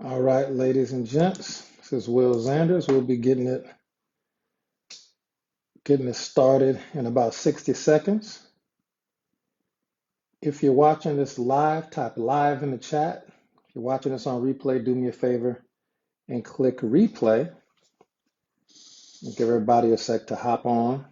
All right, ladies and gents, this is Will Zanders. We'll be getting it started in about 60 seconds. If you're watching this live, type live in the chat. If you're watching this on replay, do me a favor and click replay and give everybody a sec to hop on.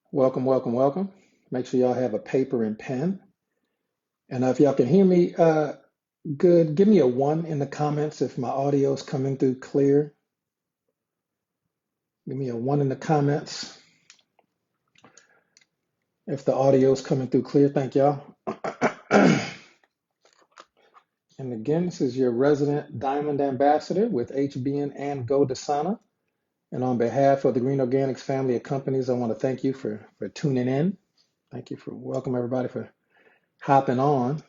Welcome, welcome, welcome. Make sure y'all have a paper and pen. And if y'all can hear me good, give me a 1 in the comments if my audio is coming through clear. Give me a 1 in the comments if the audio is coming through clear. Thank y'all. And again, this is your resident Diamond Ambassador with HBN and GoDasana. And on behalf of the Green Organics family of companies, I want to thank you for tuning in. Thank you for welcome everybody for hopping on.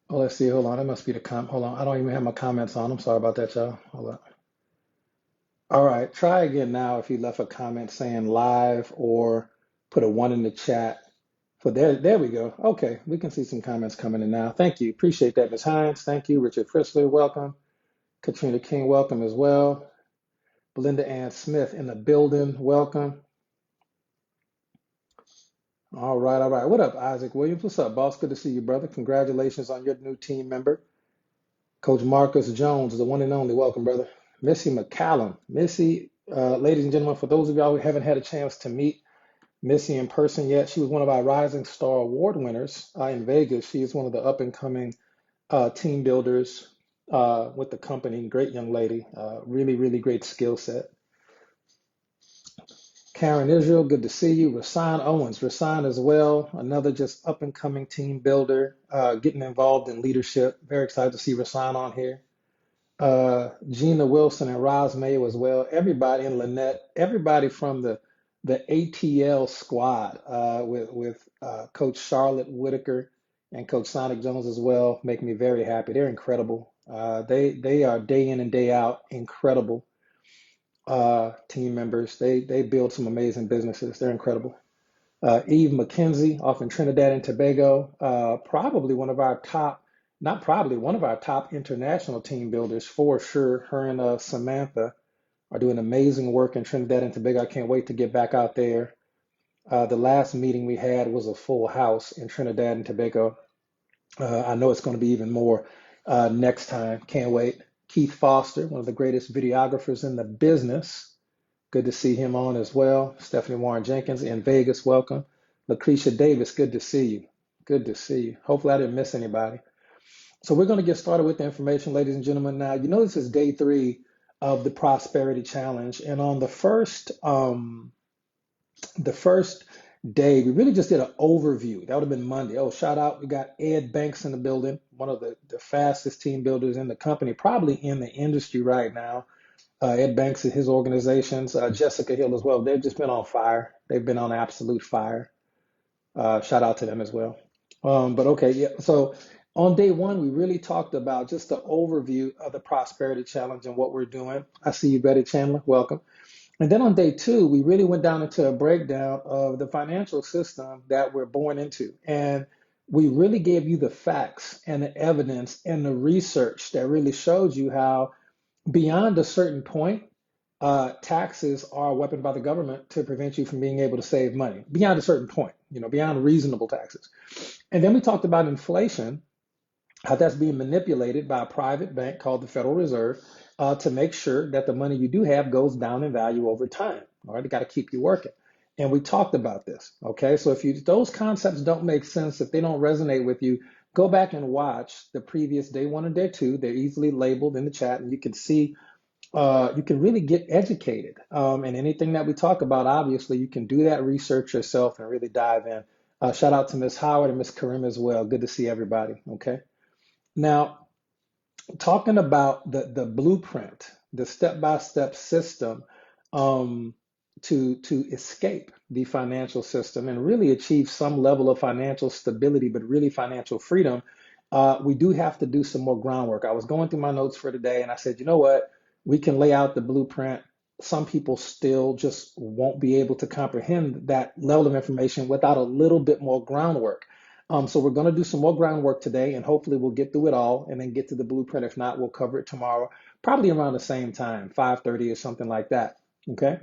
Oh, let's see. Hold on. That must be the hold on. I don't even have my comments on. I'm sorry about that, y'all. Hold on. All right. Try again now if you left a comment saying live or put a 1 in the chat. For there we go. Okay. We can see some comments coming in now. Thank you. Appreciate that, Ms. Hines. Thank you. Richard Fritzler, welcome. Katrina King, welcome as well. Belinda Ann Smith in the building, welcome. All right, all right. What up, Isaac Williams? What's up, boss? Good to see you, brother. Congratulations on your new team member. Coach Marcus Jones, the one and only. Welcome, brother. Missy McCallum. Missy, ladies and gentlemen, for those of y'all who haven't had a chance to meet Missy in person yet, she was one of our Rising Star Award winners in Vegas. She is one of the up and coming team builders with the company. Great young lady. Really, really great skill set. Karen Israel, good to see you. Rasan Owens, Rasan as well, another just up and coming team builder, getting involved in leadership. Very excited to see Rasan on here. Gina Wilson and Roz Mayo as well. Everybody in Lynette, everybody from the ATL squad with Coach Charlotte Whitaker and Coach Sonic Jones as well make me very happy. They're incredible. They are day in and day out incredible team members. They build some amazing businesses. They're incredible. Eve McKenzie off in Trinidad and Tobago, probably one of our top, not probably, one of our top international team builders for sure. Her and Samantha are doing amazing work in Trinidad and Tobago. I can't wait to get back out there. The last meeting we had was a full house in Trinidad and Tobago. I know it's going to be even more next time. Can't wait. Keith Foster, one of the greatest videographers in the business. Good to see him on as well. Stephanie Warren Jenkins in Vegas, welcome. Lucretia Davis, good to see you. Good to see you. Hopefully I didn't miss anybody. So we're going to get started with the information, ladies and gentlemen. Now, you know this is day 3 of the Prosperity Challenge. And on the first day, we really just did an overview. That would have been Monday. Oh, shout out. We got Ed Banks in the building, one of the fastest team builders in the company, probably in the industry right now. Ed Banks and his organizations, Jessica Hill as well. They've just been on fire. They've been on absolute fire. Shout out to them as well. But okay, yeah. So on day 1, we really talked about just the overview of the Prosperity Challenge and what we're doing. I see you, Betty Chandler. Welcome. And then on day 2, we really went down into a breakdown of the financial system that we're born into. And we really gave you the facts and the evidence and the research that really showed you how beyond a certain point, taxes are a weapon by the government to prevent you from being able to save money. Beyond a certain point, beyond reasonable taxes. And then we talked about inflation, how that's being manipulated by a private bank called the Federal Reserve to make sure that the money you do have goes down in value over time. All right, they got to keep you working. And we talked about this. Okay, so if those concepts don't make sense, if they don't resonate with you, go back and watch the previous day 1 and day 2. They're easily labeled in the chat, and you can see you can really get educated. And anything that we talk about, obviously, you can do that research yourself and really dive in. Shout out to Miss Howard and Miss Karim as well. Good to see everybody. Okay. Now, talking about the blueprint, the step-by-step system um, to escape the financial system and really achieve some level of financial stability, but really financial freedom, we do have to do some more groundwork. I was going through my notes for today, and I said, you know what? We can lay out the blueprint. Some people still just won't be able to comprehend that level of information without a little bit more groundwork. So we're going to do some more groundwork today, and hopefully we'll get through it all and then get to the blueprint. If not, we'll cover it tomorrow, probably around the same time, 5:30 or something like that. Okay.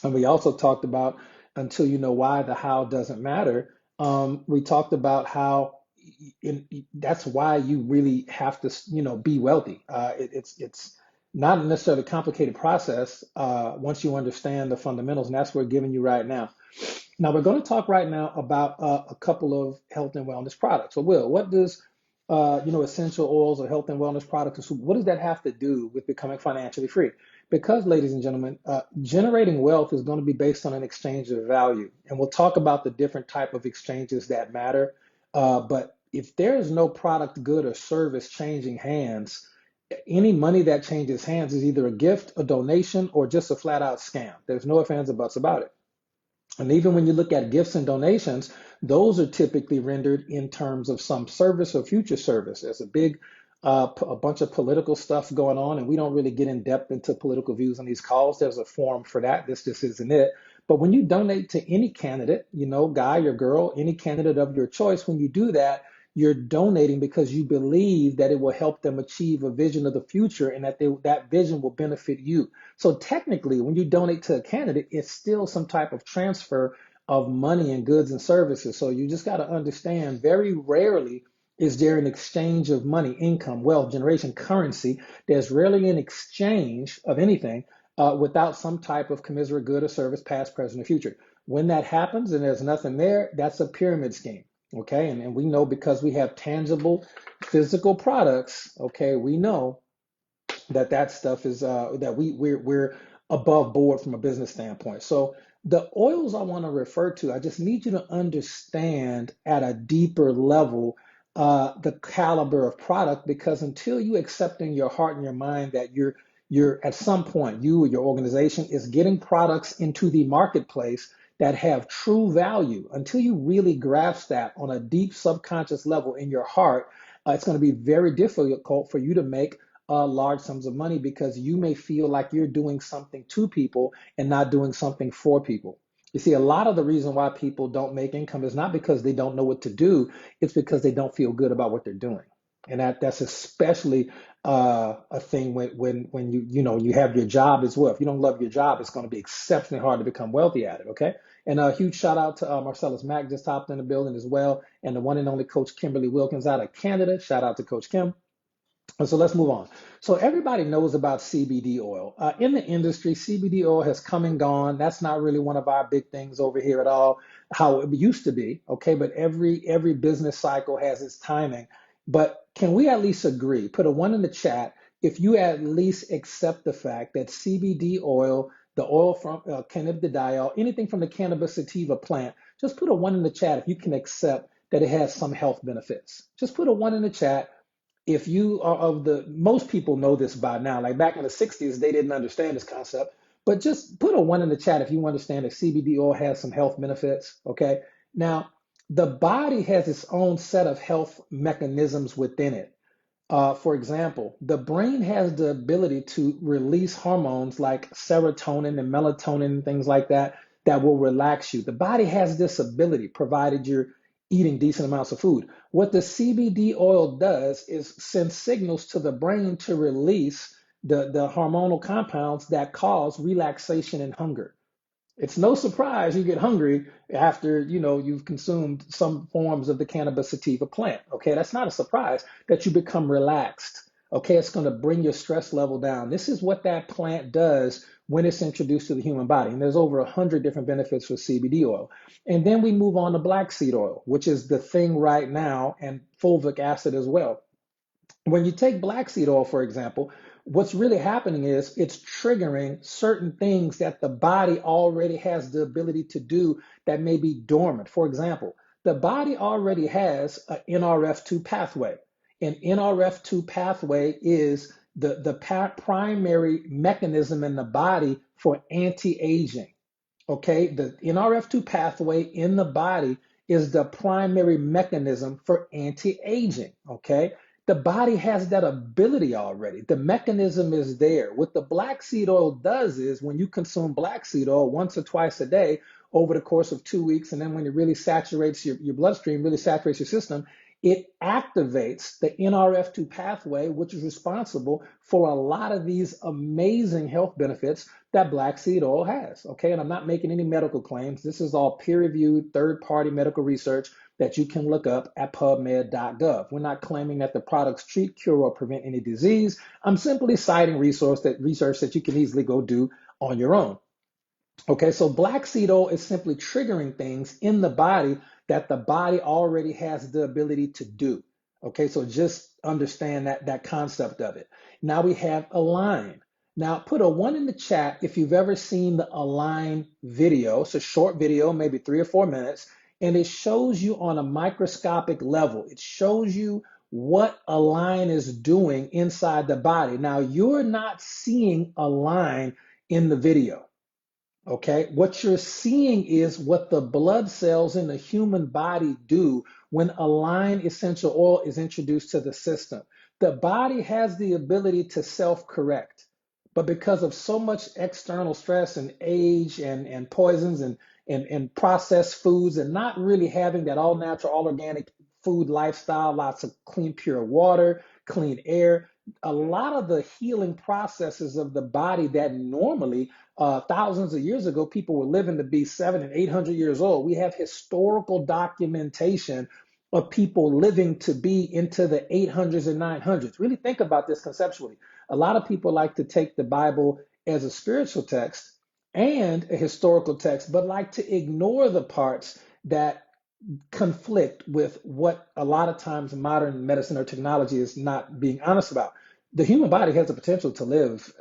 And we also talked about until you know why, the how doesn't matter. We talked about how that's why you really have to, be wealthy. It's not necessarily a complicated process once you understand the fundamentals, and that's what we're giving you right now. Now, we're going to talk right now about a couple of health and wellness products. So, Will, what does essential oils or health and wellness products, what does that have to do with becoming financially free? Because, ladies and gentlemen, generating wealth is going to be based on an exchange of value, and we'll talk about the different type of exchanges that matter. But if there is no product, good, or service changing hands, any money that changes hands is either a gift, a donation, or just a flat out scam. There's no ifs, ands, or buts about it. And even when you look at gifts and donations, those are typically rendered in terms of some service or future service. There's a big, a bunch of political stuff going on, and we don't really get in depth into political views on these calls. There's a forum for that. This just isn't it. But when you donate to any candidate, guy or girl, any candidate of your choice, when you do that, you're donating because you believe that it will help them achieve a vision of the future and that that vision will benefit you. So technically, when you donate to a candidate, it's still some type of transfer of money and goods and services. So you just got to understand very rarely is there an exchange of money, income, wealth, generation, currency. There's rarely an exchange of anything without some type of commiserate good or service, past, present, or future. When that happens and there's nothing there, that's a pyramid scheme. Okay. And we know because we have tangible physical products, okay, we know that stuff is that we're above board from a business standpoint. So the oils I want to refer to, I just need you to understand at a deeper level the caliber of product, because until you accept in your heart and your mind that you're at some point, you or your organization is getting products into the marketplace that have true value, until you really grasp that on a deep subconscious level in your heart, it's going to be very difficult for you to make large sums of money, because you may feel like you're doing something to people and not doing something for people. You see, a lot of the reason why people don't make income is not because they don't know what to do, it's because they don't feel good about what they're doing. And that's especially a thing when you have your job as well. If you don't love your job, it's going to be exceptionally hard to become wealthy at it. Okay. And a huge shout out to Marcellus Mack, just hopped in the building as well, and the one and only Coach Kimberly Wilkins out of Canada. Shout out to Coach Kim. So let's move on. So everybody knows about CBD oil. In the industry, CBD oil has come and gone. That's not really one of our big things over here at all, how it used to be. Okay, but every business cycle has its timing. But can we at least agree? Put a one in the chat if you at least accept the fact that CBD oil, the oil from cannabidiol, anything from the cannabis sativa plant, just put a one in the chat if you can accept that it has some health benefits. Just put a one in the chat if you are of the, most people know this by now. Like back in the 60s, they didn't understand this concept, but just put a one in the chat if you understand that CBD oil has some health benefits. Okay. Now, the body has its own set of health mechanisms within it. For example, the brain has the ability to release hormones like serotonin and melatonin and things like that that will relax you. The body has this ability, provided you're eating decent amounts of food. What the CBD oil does is send signals to the brain to release the hormonal compounds that cause relaxation and hunger. It's no surprise you get hungry after you've consumed some forms of the cannabis sativa plant. Okay, that's not a surprise that you become relaxed. Okay, it's going to bring your stress level down. This is what that plant does when it's introduced to the human body. And there's over 100 different benefits for CBD oil. And then we move on to black seed oil, which is the thing right now, and fulvic acid as well. When you take black seed oil, for example, what's really happening is it's triggering certain things that the body already has the ability to do that may be dormant. For example, the body already has an NRF2 pathway. And NRF2 pathway is the primary mechanism in the body for anti-aging. Okay, the NRF2 pathway in the body is the primary mechanism for anti-aging. Okay, the body has that ability already. The mechanism is there. What the black seed oil does is when you consume black seed oil once or twice a day over the course of 2 weeks, and then when it really saturates your bloodstream, really saturates your system, it activates the NRF2 pathway, which is responsible for a lot of these amazing health benefits that black seed oil has. Okay, and I'm not making any medical claims. This is all peer-reviewed, third-party medical research that you can look up at PubMed.gov. We're not claiming that the products treat, cure, or prevent any disease. I'm simply citing research that you can easily go do on your own. Okay, so black seed oil is simply triggering things in the body that the body already has the ability to do. Okay, so just understand that concept of it. Now we have Align. Now put a 1 in the chat if you've ever seen the Align video. It's a short video, maybe 3 or 4 minutes, and it shows you on a microscopic level. It shows you what Align is doing inside the body. Now you're not seeing Align in the video. Okay, what you're seeing is what the blood cells in the human body do when Align essential oil is introduced to the system. The body has the ability to self-correct, but because of so much external stress and age and poisons and processed foods and not really having that all natural, all organic food lifestyle, lots of clean, pure water, clean air, a lot of the healing processes of the body that normally thousands of years ago, people were living to be 700 and 800 years old. We have historical documentation of people living to be into the 800s and 900s. Really think about this conceptually. A lot of people like to take the Bible as a spiritual text and a historical text, but like to ignore the parts that conflict with what a lot of times modern medicine or technology is not being honest about. The human body has the potential to live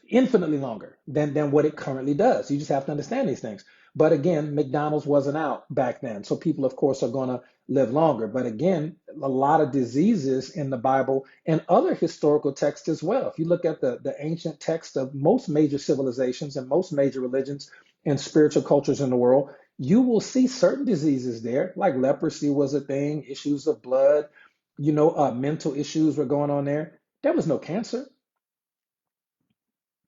infinitely longer than what it currently does. You just have to understand these things. But again, McDonald's wasn't out back then. So people, of course, are going to live longer. But again, a lot of diseases in the Bible and other historical texts as well. If you look at the ancient text of most major civilizations and most major religions and spiritual cultures in the world, you will see certain diseases there, like leprosy was a thing, issues of blood, mental issues were going on there. There was no cancer.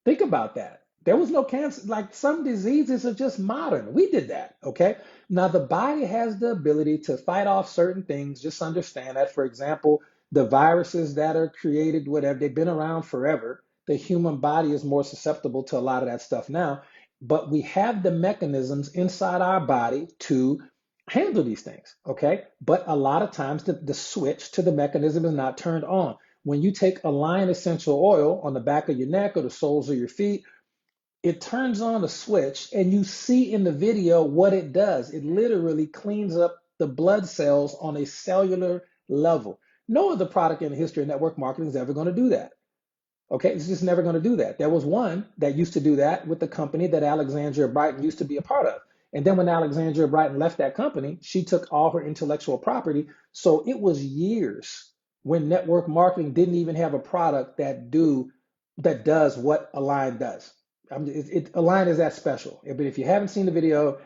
Think about that. There was no cancer. Like some diseases are just modern. We did that. Okay. Now the body has the ability to fight off certain things. Just understand that, for example, the viruses that are created, whatever, they've been around forever. The human body is more susceptible to a lot of that stuff now. But we have the mechanisms inside our body to handle these things. Okay. But a lot of times the switch to the mechanism is not turned on. When you take Align essential oil on the back of your neck or the soles of your feet, it turns on a switch and you see in the video what it does. It literally cleans up the blood cells on a cellular level. No other product in the history of network marketing is ever going to do that. Okay, it's just never going to do that. There was one that used to do that with the company that Alexandria Brighton used to be a part of. And then when Alexandria Brighton left that company, she took all her intellectual property. So it was years when network marketing didn't even have a product that does what Align does. Align is that special. But if you haven't seen the video,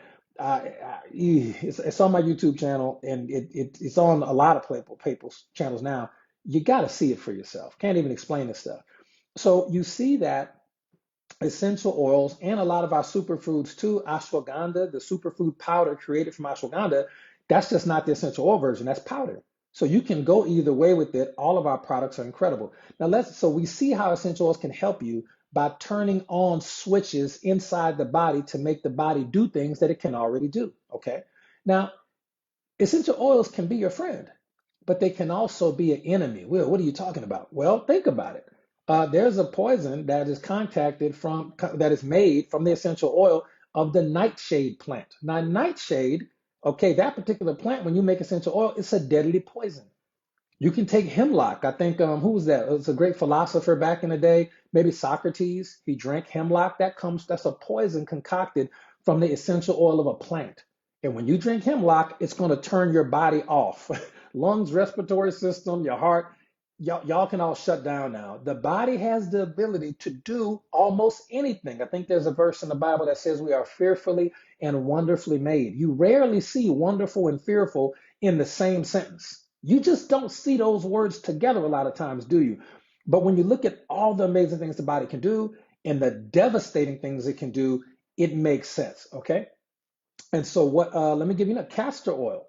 it's on my YouTube channel and it's on a lot of people's channels now. You got to see it for yourself. Can't even explain this stuff. So you see that essential oils and a lot of our superfoods too, ashwagandha, the superfood powder created from ashwagandha, that's just not the essential oil version, that's powder. So you can go either way with it. All of our products are incredible. So we see how essential oils can help you by turning on switches inside the body to make the body do things that it can already do. Okay. Now, essential oils can be your friend, but they can also be an enemy. Will, what are you talking about? Well, think about it. There's a poison that that is made from the essential oil of the nightshade plant. Now, nightshade, okay, that particular plant, when you make essential oil, it's a deadly poison. You can take hemlock. I think who was that? It was a great philosopher back in the day, maybe Socrates. He drank hemlock. That's a poison concocted from the essential oil of a plant. And when you drink hemlock, it's going to turn your body off. lungs, respiratory system, your heart, y'all can all shut down now. The body has the ability to do almost anything. I think there's a verse in the Bible that says we are fearfully and wonderfully made. You rarely see wonderful and fearful in the same sentence. You just don't see those words together a lot of times, do you? But when you look at all the amazing things the body can do and the devastating things it can do, it makes sense. Okay. And so what let me give you a castor oil.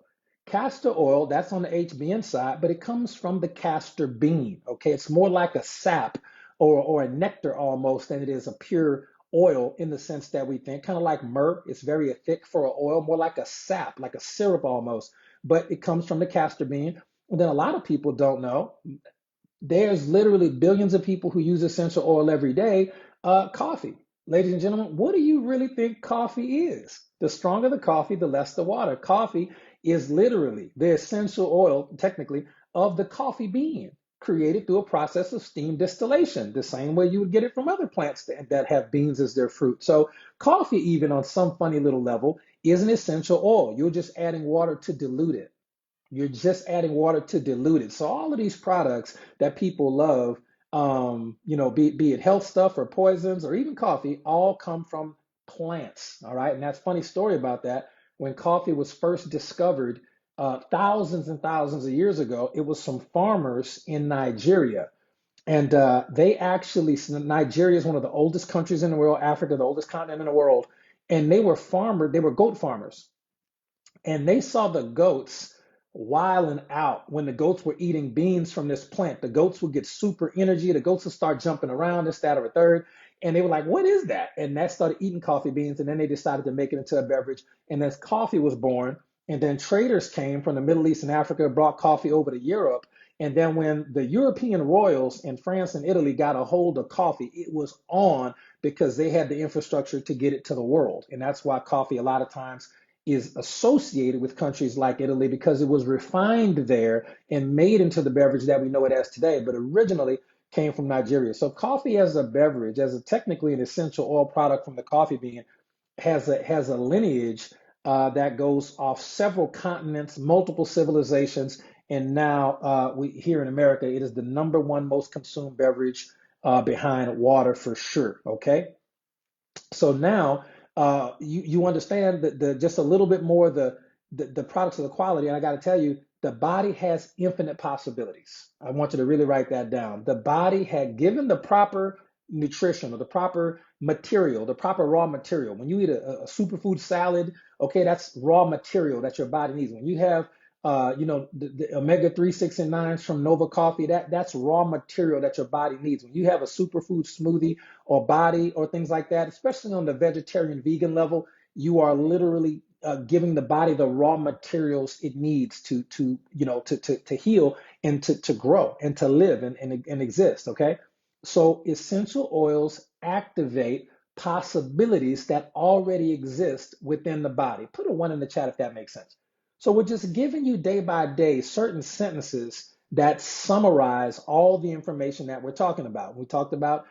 Castor oil, that's on the HBN side, but it comes from the castor bean. Okay, it's more like a sap or a nectar almost than it is a pure oil in the sense that we think, kind of like myrrh. It's very thick for an oil, more like a sap, like a syrup almost. But it comes from the castor bean. And then a lot of people don't know there's literally billions of people who use essential oil every day. Coffee. Ladies and gentlemen, what do you really think coffee is? The stronger the coffee, the less the water. Coffee is literally the essential oil, technically, of the coffee bean, created through a process of steam distillation, the same way you would get it from other plants that have beans as their fruit. So, coffee, even on some funny little level, is an essential oil. You're just adding water to dilute it. You're just adding water to dilute it. So all of these products that people love, be it health stuff or poisons or even coffee, all come from plants. All right, and that's a funny story about that. When coffee was first discovered, thousands and thousands of years ago, it was some farmers in Nigeria, and they actually Nigeria is one of the oldest countries in the world. Africa, the oldest continent in the world, and they were goat farmers, and they saw the goats wilding out when the goats were eating beans from this plant. The goats would get super energy. The goats would start jumping around, this, that, or a third. And they were like, what is that? And that started eating coffee beans. And then they decided to make it into a beverage. And then coffee was born. And then traders came from the Middle East and Africa, brought coffee over to Europe. And then when the European royals in France and Italy got a hold of coffee, it was on because they had the infrastructure to get it to the world. And that's why coffee a lot of times is associated with countries like Italy because it was refined there and made into the beverage that we know it as today, but originally came from Nigeria. So coffee as a beverage, as a technically an essential oil product from the coffee bean, has a lineage that goes off several continents, multiple civilizations, and now we here in America, it is the number one most consumed beverage behind water for sure. Okay, so now you understand that the just a little bit more the products of the quality, and I got to tell you, the body has infinite possibilities. I want you to really write that down. The body had given the proper nutrition or the proper material, the proper raw material. When you eat a superfood salad, okay, that's raw material that your body needs. When you have the omega 3, 6, and 9s from Nova Coffee, that's raw material that your body needs. When you have a superfood smoothie or body or things like that, especially on the vegetarian vegan level, you are literally giving the body the raw materials it needs to heal and to grow and to live and exist. Okay, so essential oils activate possibilities that already exist within the body. Put a one in the chat if that makes sense. So we're just giving you day by day certain sentences that summarize all the information that we're talking about. We talked about,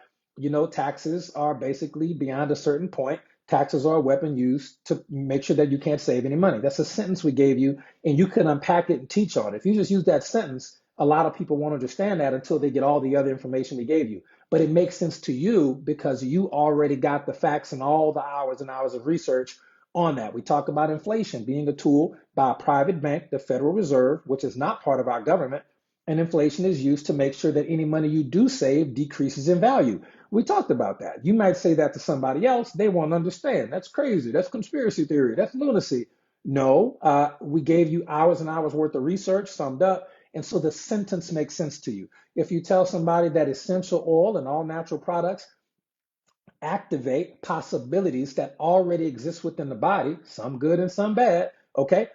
taxes are basically beyond a certain point. Taxes are a weapon used to make sure that you can't save any money. That's a sentence we gave you, and you can unpack it and teach on it. If you just use that sentence, a lot of people won't understand that until they get all the other information we gave you. But it makes sense to you because you already got the facts and all the hours and hours of research on that. We talk about inflation being a tool by a private bank, the Federal Reserve, which is not part of our government. And inflation is used to make sure that any money you do save decreases in value. We talked about that. You might say that to somebody else, they won't understand. That's crazy. That's conspiracy theory. That's lunacy. No, we gave you hours and hours worth of research summed up. And so the sentence makes sense to you. If you tell somebody that essential oil and all natural products activate possibilities that already exist within the body, some good and some bad, okay?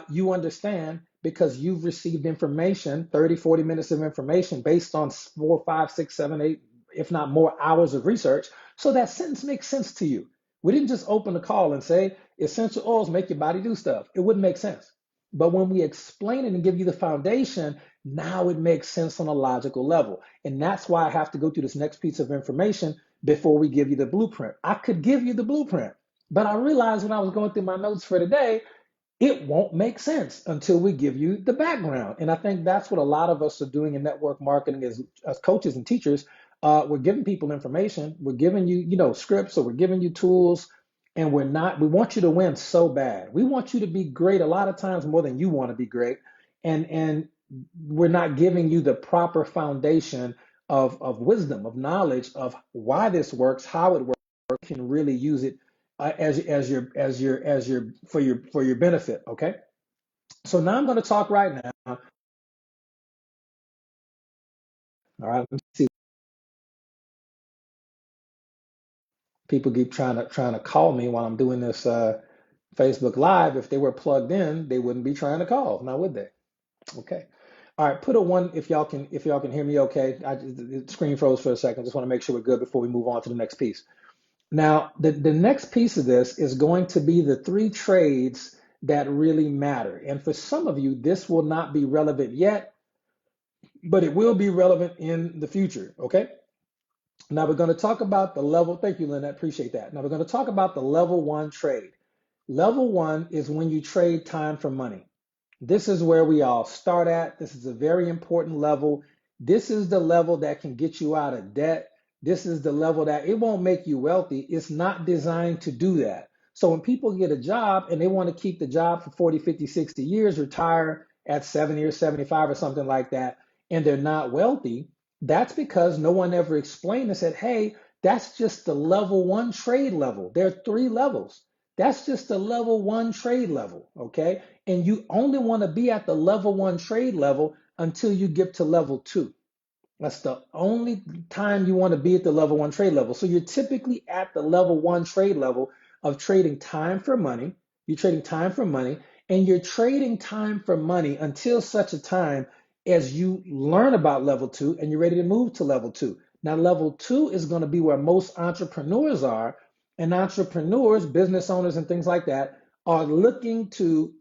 You understand because you've received information, 30, 40 minutes of information based on 4, 5, 6, 7, 8, if not more hours of research. So that sentence makes sense to you. We didn't just open the call and say essential oils make your body do stuff. It wouldn't make sense. But when we explain it and give you the foundation, now it makes sense on a logical level. And that's why I have to go through this next piece of information before we give you the blueprint. I could give you the blueprint, but I realized when I was going through my notes for today, It won't make sense until we give you the background. And I think that's what a lot of us are doing in network marketing as coaches and teachers. We're giving people information, we're giving you, scripts, or we're giving you tools, and we want you to win so bad. We want you to be great a lot of times more than you want to be great. And we're not giving you the proper foundation of wisdom, of knowledge of why this works, how it works, you can really use it as your for your benefit. Okay, so now I'm going to talk right now. All right, let me see. People keep trying to call me while I'm doing this Facebook Live. If they were plugged in, they wouldn't be trying to call, now would they? Okay. All right, put a one if y'all can hear me. Okay, the screen froze for a second. Just want to make sure we're good before we move on to the next piece. Now, the next piece of this is going to be the three trades that really matter. And for some of you, this will not be relevant yet, but it will be relevant in the future. Okay. Now we're going to talk about the level. Thank you, Lynette. Appreciate that. Now we're going to talk about the level one trade. Level one is when you trade time for money. This is where we all start at. This is a very important level. This is the level that can get you out of debt. This is the level that it won't make you wealthy. It's not designed to do that. So when people get a job and they want to keep the job for 40, 50, 60 years, retire at 70 or 75 or something like that, and they're not wealthy, that's because no one ever explained and said, hey, that's just the level one trade level. There are three levels. That's just the level one trade level, okay? And you only want to be at the level one trade level until you get to level two. That's the only time you want to be at the level one trade level. So you're typically at the level one trade level of trading time for money. You're trading time for money, and you're trading time for money until such a time as you learn about level two and you're ready to move to level two. Now, level two is going to be where most entrepreneurs are, and entrepreneurs, business owners, and things like that are looking to,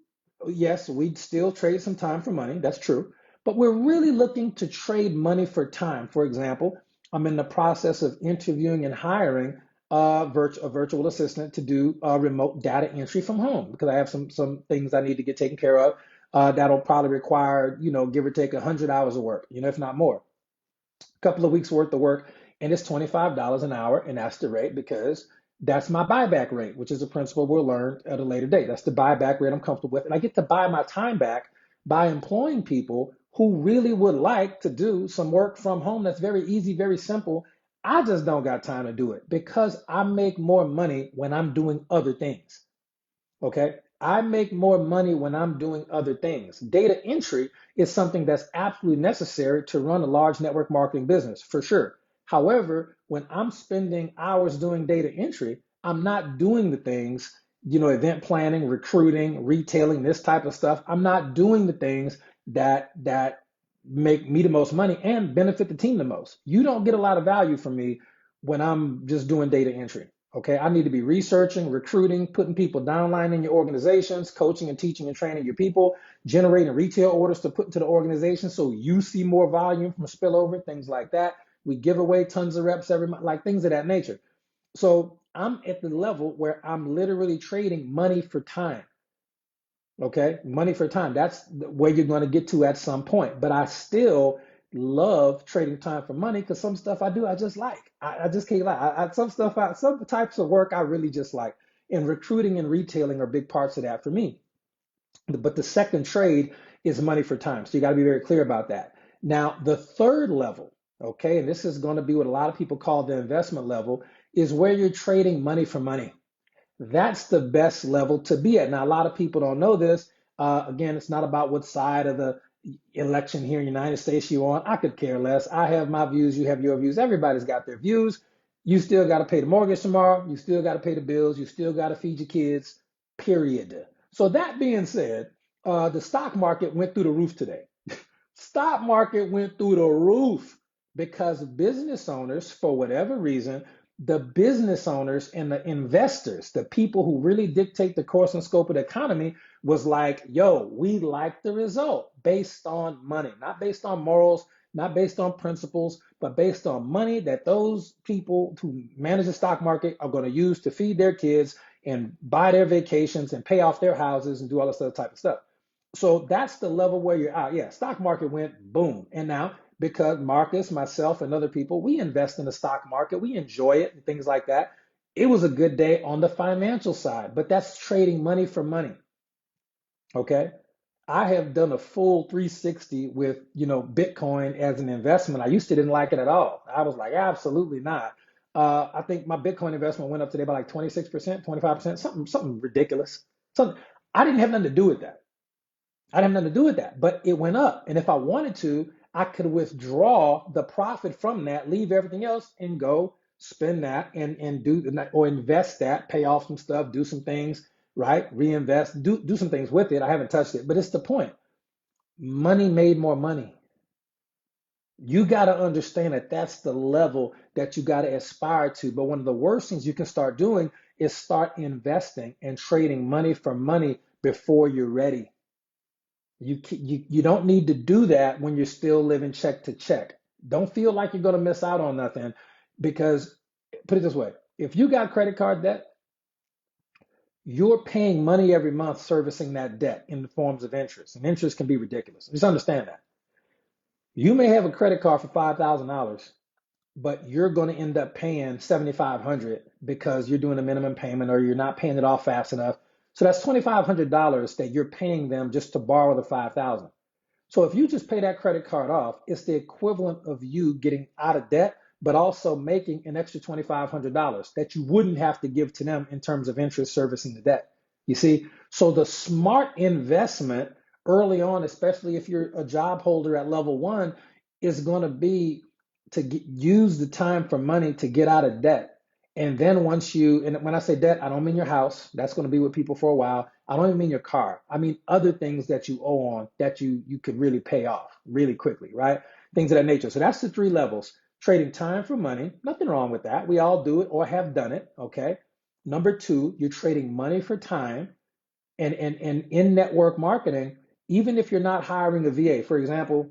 yes, we still trade some time for money. That's true, but we're really looking to trade money for time. For example, I'm in the process of interviewing and hiring a virtual assistant to do remote data entry from home because I have some things I need to get taken care of. That'll probably require, give or take 100 hours of work, if not more. A couple of weeks worth of work, and it's $25 an hour, and that's the rate because that's my buyback rate, which is a principle we'll learn at a later date. That's the buyback rate I'm comfortable with, and I get to buy my time back by employing people who really would like to do some work from home that's very easy, very simple. I just don't got time to do it because I make more money when I'm doing other things. Okay. I make more money when I'm doing other things. Data entry is something that's absolutely necessary to run a large network marketing business, for sure. However, when I'm spending hours doing data entry, I'm not doing the things, event planning, recruiting, retailing, this type of stuff. I'm not doing the things that make me the most money and benefit the team the most. You don't get a lot of value from me when I'm just doing data entry. Okay, I need to be researching, recruiting, putting people downline in your organizations, coaching and teaching and training your people, generating retail orders to put into the organization so you see more volume from spillover, things like that. We give away tons of reps every month, like things of that nature. So I'm at the level where I'm literally trading money for time. Okay, money for time. That's where you're going to get to at some point. But I still love trading time for money because some stuff I do I just like. I just can't lie. Some types of work I really just like. And recruiting and retailing are big parts of that for me. But the second trade is money for time. So you got to be very clear about that. Now, the third level, okay, and this is going to be what a lot of people call the investment level, is where you're trading money for money. That's the best level to be at. Now, a lot of people don't know this. Again, it's not about what side of the election here in the United States you're on. I could care less. I have my views. You have your views. Everybody's got their views. You still got to pay the mortgage tomorrow. You still got to pay the bills. You still got to feed your kids, period. So that being said, the stock market went through the roof today. Stock market went through the roof because business owners, for whatever reason, the business owners and the investors, the people who really dictate the course and scope of the economy, was like, yo, we like the result based on money, not based on morals, not based on principles, but based on money that those people who manage the stock market are going to use to feed their kids and buy their vacations and pay off their houses and do all this other type of stuff. So that's the level where you're at. Yeah, stock market went boom. And now, because Marcus, myself, and other people, we invest in the stock market, we enjoy it and things like that. It was a good day on the financial side, but that's trading money for money. Okay. I have done a full 360 with, Bitcoin as an investment. I used to didn't like it at all. I was like, absolutely not. I think my Bitcoin investment went up today by like 26%, 25%, something ridiculous. Something I didn't have nothing to do with that. I didn't have nothing to do with that, but it went up. And if I wanted to, I could withdraw the profit from that, leave everything else, and go spend that and do or invest that, pay off some stuff, do some things, right? Reinvest, do some things with it. I haven't touched it, but it's the point. Money made more money. You got to understand that that's the level that you got to aspire to. But one of the worst things you can start doing is start investing and trading money for money before you're ready. You don't need to do that when you're still living check to check. Don't feel like you're going to miss out on nothing because, put it this way, if you got credit card debt, you're paying money every month servicing that debt in the forms of interest, and interest can be ridiculous. Just understand that. You may have a credit card for $5,000, but you're going to end up paying $7,500 because you're doing a minimum payment or you're not paying it off fast enough. So that's $2,500 that you're paying them just to borrow the 5,000. So if you just pay that credit card off, it's the equivalent of you getting out of debt, but also making an extra $2,500 that you wouldn't have to give to them in terms of interest servicing the debt. You see, so the smart investment early on, especially if you're a job holder at level one, is going to be to use the time for money to get out of debt. And then once and when I say debt, I don't mean your house. That's going to be with people for a while. I don't even mean your car. I mean other things that you owe on that you could really pay off really quickly, right? Things of that nature. So that's the three levels. Trading time for money. Nothing wrong with that. We all do it or have done it. Okay. Number two, you're trading money for time. And in network marketing, even if you're not hiring a VA, for example,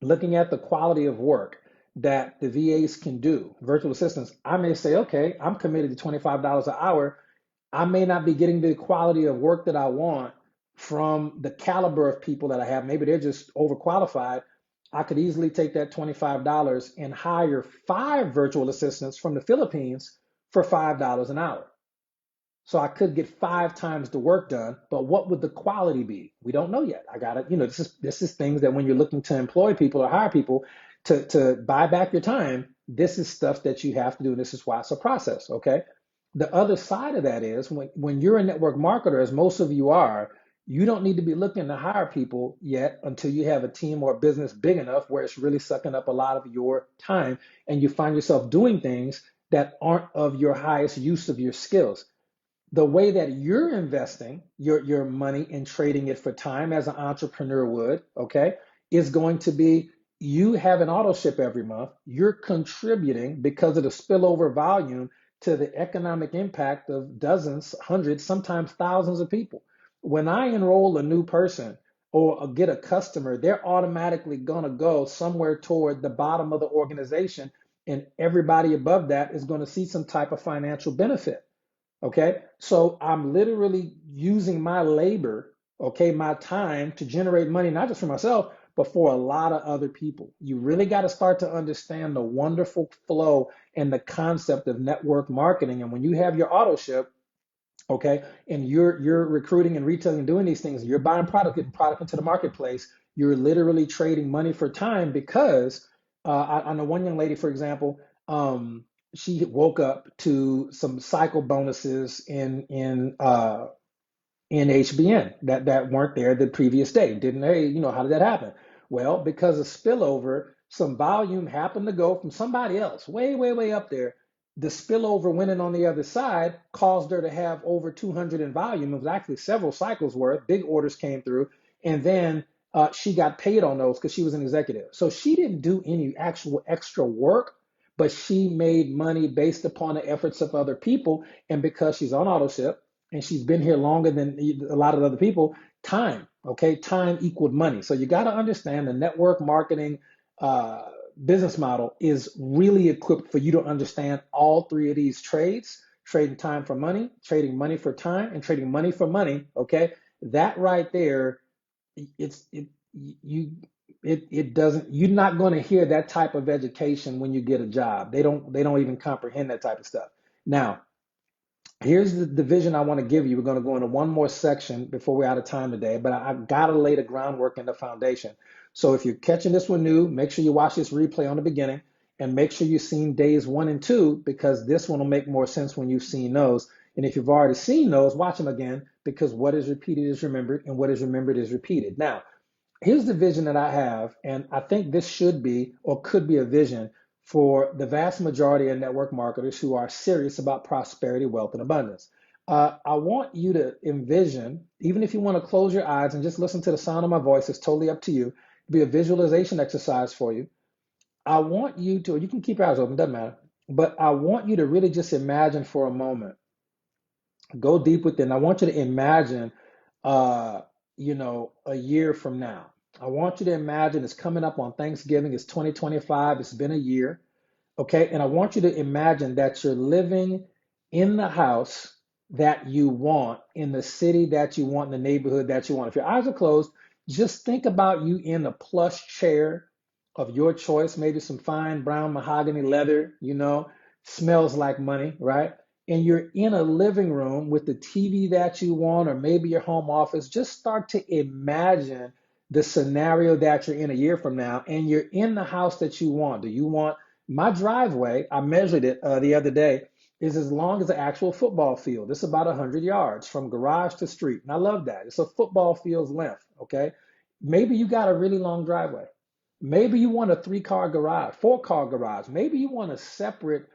looking at the quality of work that the VAs can do, virtual assistants, I may say, okay, I'm committed to $25 an hour. I may not be getting the quality of work that I want from the caliber of people that I have. Maybe they're just overqualified. I could easily take that $25 and hire 5 virtual assistants from the Philippines for $5 an hour. So I could get 5 times the work done, but what would the quality be? We don't know yet. I got it. This is things that when you're looking to employ people or hire people to buy back your time, this is stuff that you have to do. And this is why it's a process. Okay. The other side of that is when you're a network marketer, as most of you are, you don't need to be looking to hire people yet until you have a team or a business big enough where it's really sucking up a lot of your time and you find yourself doing things that aren't of your highest use of your skills. The way that you're investing your money and trading it for time as an entrepreneur would, okay, is going to be you have an auto ship every month. You're contributing because of the spillover volume to the economic impact of dozens, hundreds, sometimes thousands of people. When I enroll a new person or get a customer, they're automatically going to go somewhere toward the bottom of the organization, and everybody above that is going to see some type of financial benefit. Okay, so I'm literally using my labor, okay, my time to generate money, not just for myself, but for a lot of other people. You really got to start to understand the wonderful flow and the concept of network marketing. And when you have your auto ship, okay, and you're recruiting and retailing and doing these things, you're buying product, getting product into the marketplace, you're literally trading money for time because I know one young lady, for example, she woke up to some cycle bonuses in HBN that weren't there the previous day. Didn't they? How did that happen? Well, because of spillover, some volume happened to go from somebody else way, way, way up there. The spillover went in on the other side, caused her to have over 200 in volume. It was actually several cycles worth. Big orders came through. And then she got paid on those because she was an executive. So she didn't do any actual extra work, but she made money based upon the efforts of other people. And because she's on auto ship, and she's been here longer than a lot of other people, time, okay? Time equaled money. So you got to understand the network marketing business model is really equipped for you to understand all three of these trades, trading time for money, trading money for time, and trading money for money. Okay, that right there, it's it you it doesn't. You're not going to hear that type of education when you get a job. They don't even comprehend that type of stuff. Now, here's the division I want to give you. We're going to go into one more section before we're out of time today, but I've got to lay the groundwork and the foundation. So if you're catching this one new, make sure you watch this replay on the beginning and make sure you've seen days 1 and 2 because this one will make more sense when you've seen those. And if you've already seen those, watch them again because what is repeated is remembered and what is remembered is repeated. Now, here's the vision that I have, and I think this should be or could be a vision for the vast majority of network marketers who are serious about prosperity, wealth, and abundance. I want you to envision, even if you want to close your eyes and just listen to the sound of my voice, it's totally up to you. It'll be a visualization exercise for you. I want you to, you can keep your eyes open, doesn't matter, but I want you to really just imagine for a moment, go deep within. I want you to imagine, uh, a year from now. I want you to imagine it's coming up on Thanksgiving. It's 2025. It's been a year. Okay. And I want you to imagine that you're living in the house that you want, in the city that you want, in the neighborhood that you want. If your eyes are closed, just think about you in a plush chair of your choice, maybe some fine brown mahogany leather, smells like money, right? And you're in a living room with the TV that you want, or maybe your home office. Just start to imagine the scenario that you're in a year from now, and you're in the house that you want. Do you want my driveway? I measured it the other day, is as long as the actual football field. It's about 100 yards from garage to street. And I love that. It's a football field's length, okay? Maybe you got a really long driveway. Maybe you want a 3-car garage, 4-car garage. Maybe you want a separate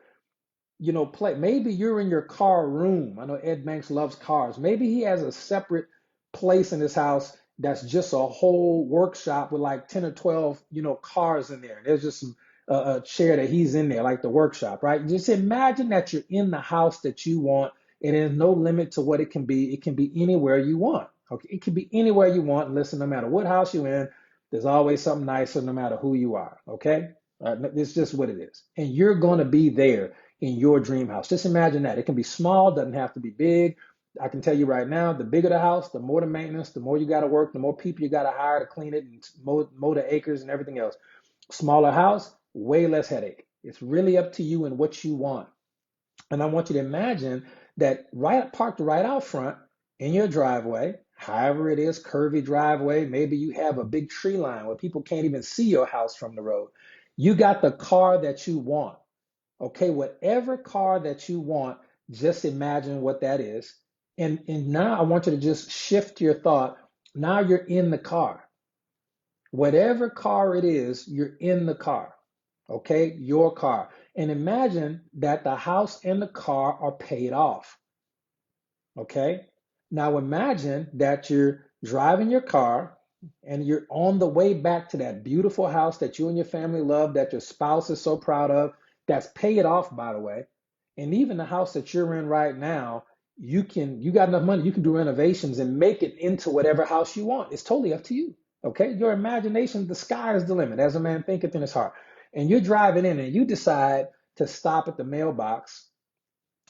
play. Maybe you're in your car room. I know Ed Banks loves cars. Maybe he has a separate place in his house that's just a whole workshop with like 10 or 12, cars in there. There's just a chair that he's in there, like the workshop, right? Just imagine that you're in the house that you want, and there's no limit to what it can be. It can be anywhere you want. Okay, it can be anywhere you want. Listen, no matter what house you're in, there's always something nicer, no matter who you are. Okay, it's just what it is, and you're going to be there in your dream house. Just imagine that. It can be small, doesn't have to be big. I can tell you right now, the bigger the house, the more the maintenance, the more you got to work, the more people you got to hire to clean it and mow the acres and everything else. Smaller house, way less headache. It's really up to you and what you want. And I want you to imagine that parked right out front in your driveway, however it is, curvy driveway, maybe you have a big tree line where people can't even see your house from the road. You got the car that you want. Okay, whatever car that you want, just imagine what that is. And now I want you to just shift your thought. Now you're in the car. Whatever car it is, you're in the car. Okay, your car. And imagine that the house and the car are paid off. Okay, now imagine that you're driving your car and you're on the way back to that beautiful house that you and your family love, that your spouse is so proud of, that's paid off, by the way. And even the house that you're in right now, you got enough money, you can do renovations and make it into whatever house you want. It's totally up to you. Okay, your imagination, the sky is the limit, as a man thinketh in his heart. And you're driving in and you decide to stop at the mailbox,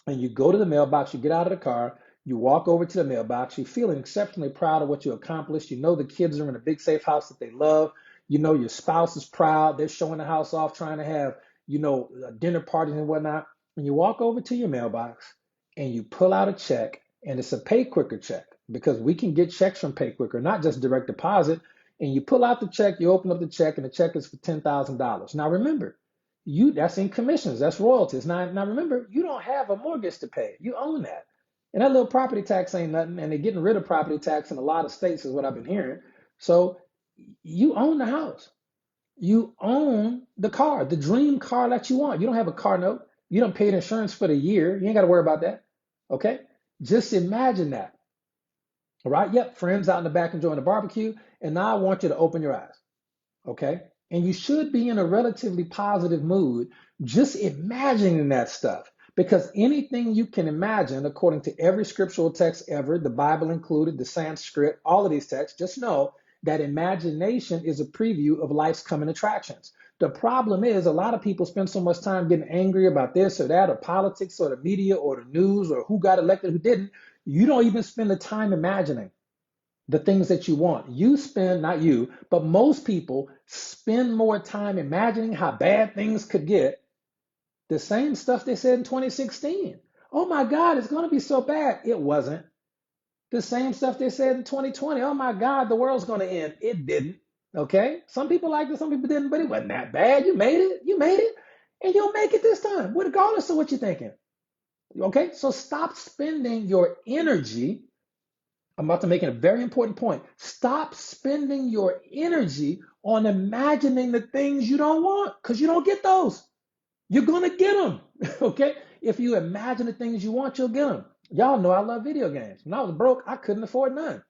and you go to the mailbox, you get out of the car, you walk over to the mailbox, you feel exceptionally proud of what you accomplished. You know the kids are in a big safe house that they love. You know your spouse is proud. They're showing the house off, trying to have, dinner parties and whatnot. And you walk over to your mailbox and you pull out a check, and it's a Pay Quicker check because we can get checks from Pay Quicker, not just direct deposit. And you pull out the check, you open up the check, and the check is for $10,000. Now remember, that's in commissions, that's royalties. Now remember, you don't have a mortgage to pay. You own that. And that little property tax ain't nothing. And they're getting rid of property tax in a lot of states, is what I've been hearing. So you own the house. You own the car, the dream car that you want. You don't have a car note. You don't pay insurance for the year. You ain't got to worry about that. Okay? Just imagine that. All right? Yep, friends out in the back enjoying the barbecue. And now I want you to open your eyes. Okay? And you should be in a relatively positive mood just imagining that stuff. Because anything you can imagine, according to every scriptural text ever, the Bible included, the Sanskrit, all of these texts, just know that imagination is a preview of life's coming attractions. The problem is a lot of people spend so much time getting angry about this or that or politics or the media or the news or who got elected, who didn't. You don't even spend the time imagining the things that you want. You spend, not you, but most people spend more time imagining how bad things could get. The same stuff they said in 2016. Oh my God, it's going to be so bad. It wasn't. The same stuff they said in 2020. Oh my God, the world's going to end. It didn't. Okay? Some people liked it, some people didn't, but it wasn't that bad. You made it. You made it. And you'll make it this time, regardless of what you're thinking. Okay? So stop spending your energy. I'm about to make a very important point. Stop spending your energy on imagining the things you don't want because you don't get those. You're going to get them. Okay? If you imagine the things you want, you'll get them. Y'all know I love video games. When I was broke, I couldn't afford none.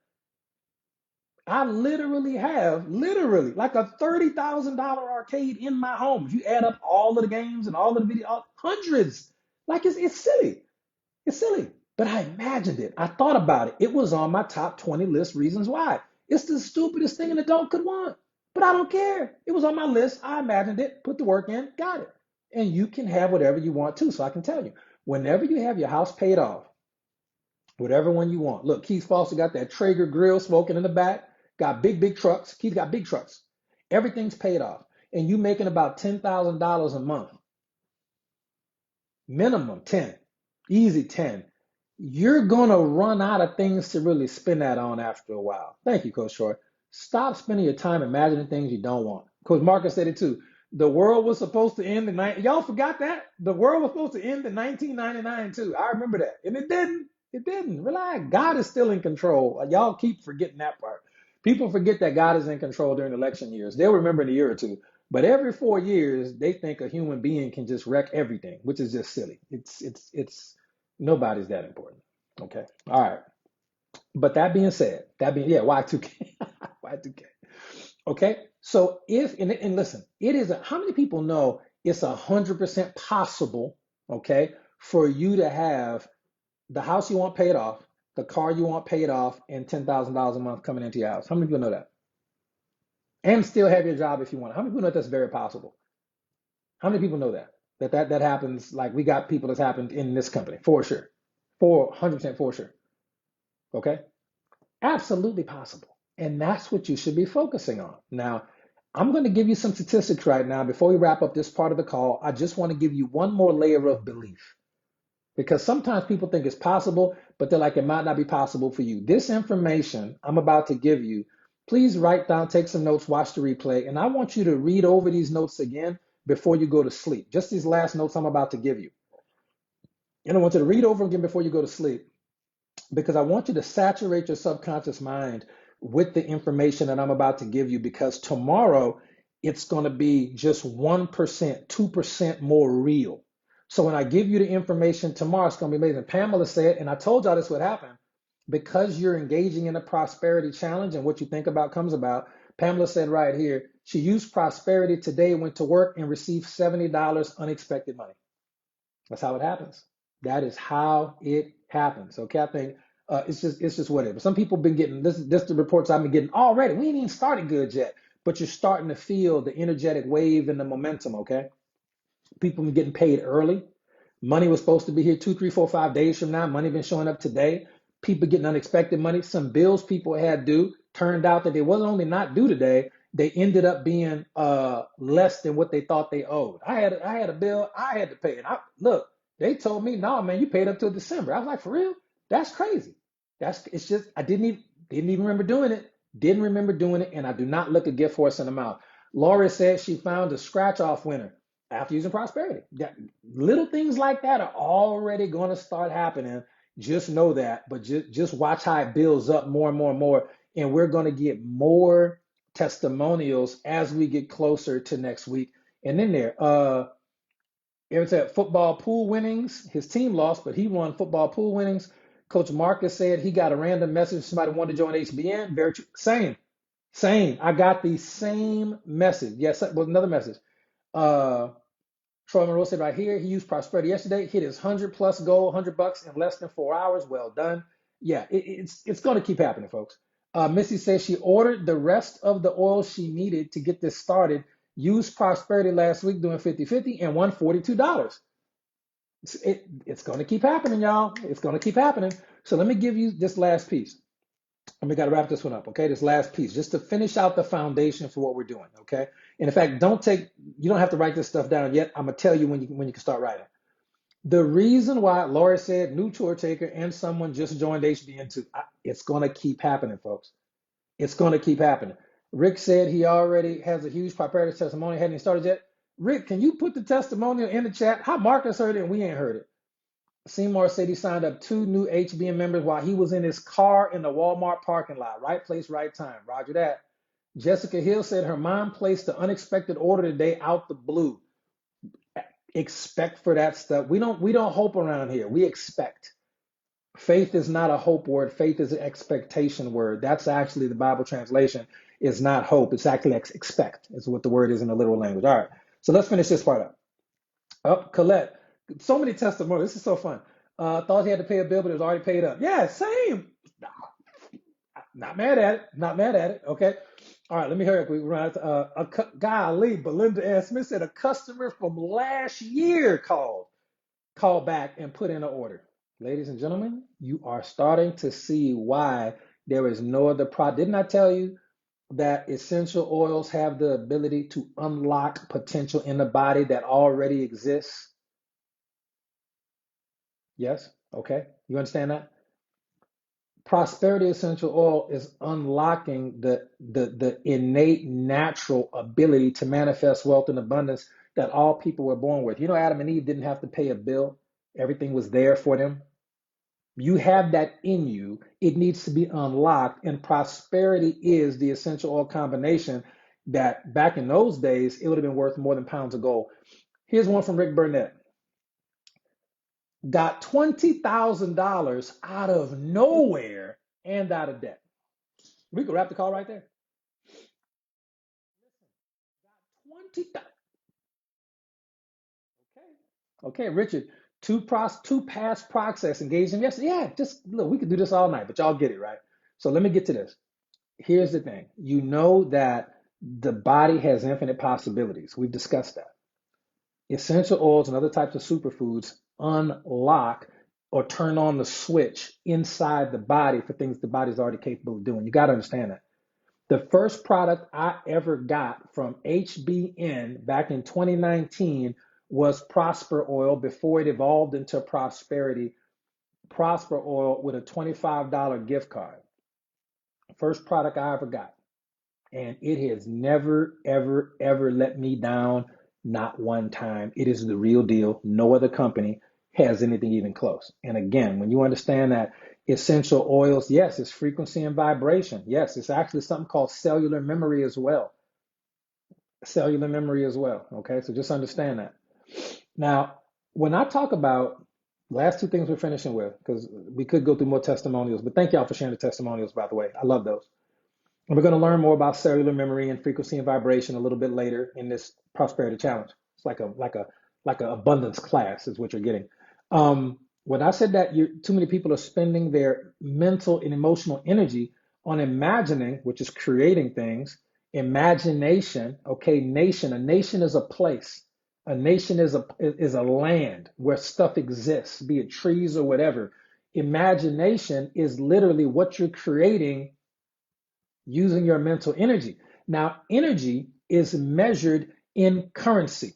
I literally have, like a $30,000 arcade in my home. If you add up all of the games and all of the video, hundreds. Like it's silly. It's silly. But I imagined it. I thought about it. It was on my top 20 list reasons why. It's the stupidest thing an adult could want. But I don't care. It was on my list. I imagined it, put the work in, got it. And you can have whatever you want too. So I can tell you, whenever you have your house paid off, whatever one you want. Look, Keith Foster got that Traeger grill smoking in the back, got big trucks. Keith got big trucks. Everything's paid off. And you making about $10,000 a month. Minimum 10. Easy 10. You're going to run out of things to really spend that on after a while. Thank you, Coach Short. Stop spending your time imagining things you don't want. Coach Marcus said it too. The world was supposed to end in y'all forgot that? The world was supposed to end in 1999 too. I remember that. And it didn't. It didn't. Relax. God is still in control. Y'all keep forgetting that part. People forget that God is in control during election years. They'll remember in a year or two. But every 4 years, they think a human being can just wreck everything, which is just silly. It's nobody's that important. Okay. All right. But that being said, yeah, Y2K. Y2K. Okay. So and listen, how many people know it's 100% possible, okay, for you to have the house you want paid off, the car you want paid off, and $10,000 a month coming into your house? How many people know that? And still have your job if you want. How many people know that's very possible? How many people know that? That happens, like we got people that's happened in this company, for sure. 100% for sure. Okay? Absolutely possible. And that's what you should be focusing on. Now, I'm going to give you some statistics right now. Before we wrap up this part of the call, I just want to give you one more layer of belief. Because sometimes people think it's possible, but they're like, it might not be possible for you. This information I'm about to give you, please write down, take some notes, watch the replay. And I want you to read over these notes again before you go to sleep. Just these last notes I'm about to give you. And I want you to read over again before you go to sleep, because I want you to saturate your subconscious mind with the information that I'm about to give you, because tomorrow it's going to be just 1%, 2% more real. So when I give you the information tomorrow, it's going to be amazing. Pamela said, and I told y'all this would happen, because you're engaging in a prosperity challenge and what you think about comes about. Pamela said right here, she used prosperity today, went to work and received $70 unexpected money. That's how it happens. That is how it happens. Okay, I think it's just whatever. Some people have been getting this the reports I've been getting already. We ain't even started good yet, but you're starting to feel the energetic wave and the momentum. Okay, people been getting paid early. Money was supposed to be here 2, 3, 4, 5 days from now. Money been showing up today. People getting unexpected money. Some bills people had due turned out that they wasn't only not due today, they ended up being less than what they thought they owed. I had a bill I had to pay, and look, they told me, no, man, you paid up till December. I was like, for real? That's crazy. It's just I didn't even remember doing it. Didn't remember doing it, and I do not look a gift horse in the mouth. Laura said she found a scratch off winner after using prosperity. Little things like that are already going to start happening. Just know that, but just watch how it builds up more and more and more. And we're going to get more testimonials as we get closer to next week. And then Aaron said football pool winnings. His team lost, but he won football pool winnings. Coach Marcus said he got a random message. Somebody wanted to join HBN. Very true. Same. I got the same message. Yes, that was another message. Troy Monroe said right here, he used prosperity yesterday, hit his 100+ goal, $100 in less than 4 hours. Well done. Yeah, it's going to keep happening, folks. Missy says she ordered the rest of the oil she needed to get this started. used Prosperity last week doing 50/50 and won $42. It's going to keep happening, y'all. It's going to keep happening. So let me give you this last piece. And we got to wrap this one up, okay? This last piece, just to finish out the foundation for what we're doing, okay? And in fact, you don't have to write this stuff down yet. I'm gonna tell you when you can start writing. The reason why Laura said new tour taker and someone just joined HBN2, it's gonna keep happening, folks. It's gonna keep happening. Rick said he already has a huge prosperity testimony, hadn't even started yet. Rick, can you put the testimonial in the chat? How Marcus heard it and we ain't heard it. Seymour said he signed up 2 new HBN members while he was in his car in the Walmart parking lot. Right place, right time. Roger that. Jessica Hill said her mom placed the unexpected order today out the blue. Expect for that stuff. We don't hope around here. We expect. Faith is not a hope word. Faith is an expectation word. That's actually the Bible translation. Is not hope. It's actually expect. Is what the word is in the literal language. All right. So let's finish this part up. Colette, so many testimonies. This is so fun. Thought he had to pay a bill, but it was already paid up. Yeah, same. Not mad at it. Not mad at it. Okay. All right. Let me hurry up. We run out. Golly, Belinda Ann Smith said a customer from last year called back and put in an order. Ladies and gentlemen, you are starting to see why there is no other product. Didn't I tell you that essential oils have the ability to unlock potential in the body that already exists? Yes? Okay. You understand that? Prosperity essential oil is unlocking the innate natural ability to manifest wealth and abundance that all people were born with. You know, Adam and Eve didn't have to pay a bill. Everything was there for them. You have that in you. It needs to be unlocked. And prosperity is the essential oil combination that back in those days, it would have been worth more than pounds of gold. Here's one from Rick Burnett. Got $20,000 out of nowhere and out of debt. We could wrap the call right there. 20,000. Okay, Richard. Two past process engaged in yesterday. Yeah, just look, we could do this all night, but y'all get it, right? So let me get to this. Here's the thing. You know that the body has infinite possibilities. We've discussed that. Essential oils and other types of superfoods unlock or turn on the switch inside the body for things the body's already capable of doing. You got to understand that. The first product I ever got from HBN back in 2019 was Prosper Oil before it evolved into Prosperity. Prosper Oil with a $25 gift card. First product I ever got. And it has never, ever, ever let me down, not one time. It is the real deal. No other company has anything even close. And again, when you understand that essential oils, yes, it's frequency and vibration. Yes, it's actually something called cellular memory as well. Cellular memory as well. Okay, so just understand that. Now, when I talk about last 2 things we're finishing with, because we could go through more testimonials, but thank y'all for sharing the testimonials, by the way. I love those. And we're going to learn more about cellular memory and frequency and vibration a little bit later in this prosperity challenge. It's like a abundance class is what you're getting. When I said that too many people are spending their mental and emotional energy on imagining, which is creating things, imagination. Okay, nation. A nation is a place. A nation is a land where stuff exists, be it trees or whatever. Imagination is literally what you're creating using your mental energy. Now, energy is measured in currency.